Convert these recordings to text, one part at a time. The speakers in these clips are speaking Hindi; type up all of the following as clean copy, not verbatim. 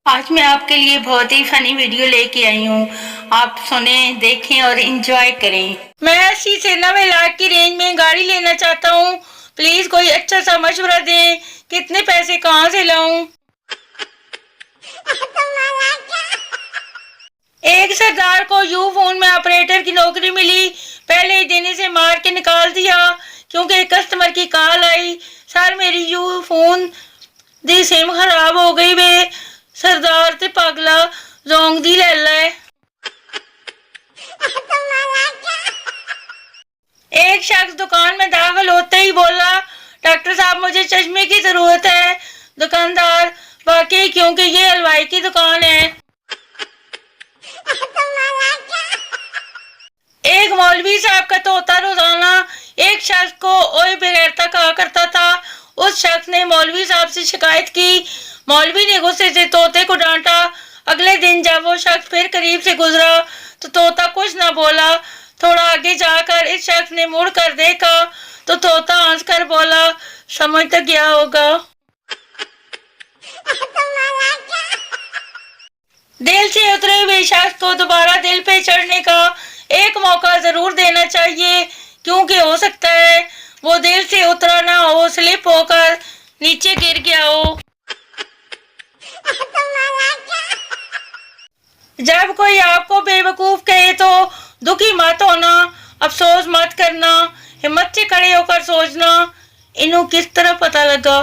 आज मैं आपके लिए बहुत ही फनी वीडियो लेके आई हूँ। आप सुने, देखें और एंजॉय करें। मैं 80 से 90 लाख की रेंज में गाड़ी लेना चाहता हूँ। प्लीज कोई अच्छा सा मशवरा दें, कितने पैसे कहाँ से लाऊं? एक सरदार को यू फोन में ऑपरेटर की नौकरी मिली। पहले ही दिन इसे मार के निकाल दिया क्योंकि कस्टमर की कॉल आई, सर मेरी यू फोन दी सिम खराब हो गई वे। सरदार ते पागला जोंग दी लैला है। एक शख्स दुकान में दाखिल होते ही बोला, डॉक्टर साहब मुझे चश्मे की जरूरत है। दुकानदार, वाकई क्योंकि ये हलवाई की दुकान है। एक मौलवी साहब का तोता रोजाना एक शख्स को ओए बेगैरता कहा करता था। उस शख्स ने मौलवी साहब से शिकायत की। मौलवी ने गुस्से से तोते को डांटा। अगले दिन जब वो शख्स फिर करीब से गुजरा तो तोता कुछ न बोला। थोड़ा आगे जाकर इस शख्स ने मुड़ कर देखा तो तोता हंसकर बोला, समझ तो गया होगा। दिल से उतरे हुए शख्स को दोबारा दिल पे चढ़ने का एक मौका जरूर देना चाहिए, क्योंकि हो सकता है वो दिल से उतरा ना हो, स्लिप होकर नीचे गिर गया हो। जब कोई आपको बेवकूफ कहे तो दुखी मत होना, अफसोस मत करना, हिम्मत से खड़े होकर सोचना, इन्हों किस तरह पता लगा।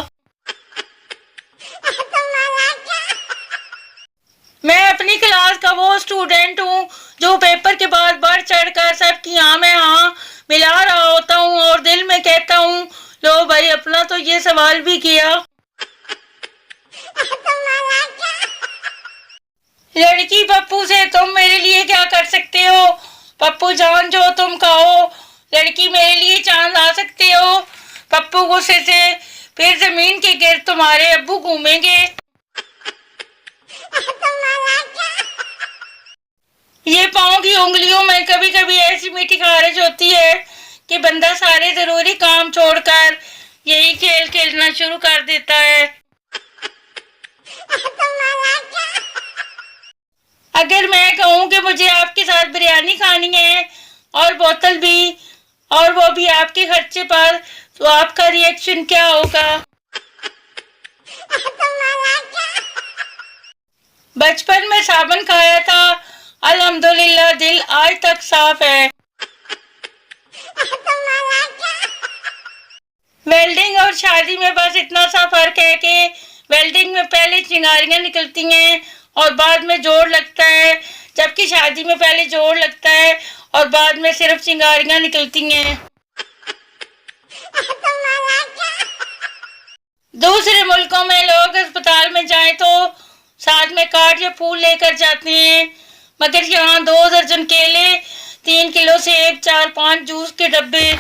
मैं अपनी क्लास का वो स्टूडेंट हूँ जो पेपर के बाद बढ़ चढ़कर सबकी हाँ में हाँ मिला रहा होता हूँ और दिल में कहता हूँ, लो भाई अपना तो ये सवाल भी किया। लड़की पप्पू से, तुम मेरे लिए क्या कर सकते हो? पप्पू जान जो तुम कहो। लड़की, मेरे लिए चांद ला सकते हो? पप्पू गुस्से से, फिर जमीन के गिर्द तुम्हारे अब्बू घूमेंगे। ये पाँव की उंगलियों में कभी कभी ऐसी मीठी खारिश होती है कि बंदा सारे जरूरी काम छोड़कर यही खेल खेलना शुरू कर देता है। अगर मैं कहूँ कि मुझे आपके साथ बिरयानी खानी है और बोतल भी, और वो भी आपके खर्चे पर, तो आपका रिएक्शन क्या होगा? बचपन में साबुन खाया था, अल्हम्दुलिल्लाह दिल आज तक साफ है। वेल्डिंग और शादी में बस इतना सा फर्क है कि वेल्डिंग में पहले चिंगारियां निकलती हैं और बाद में जोड़ लगता है, जबकि शादी में पहले जोड़ लगता है और बाद में सिर्फ चिंगारियां निकलती हैं। दूसरे मुल्कों में लोग अस्पताल में जाएं तो साथ में कार्ड या फूल लेकर जाते हैं, मगर यहाँ 2 दर्जन केले, 3 किलो सेब, 4-5 जूस के डब्बे।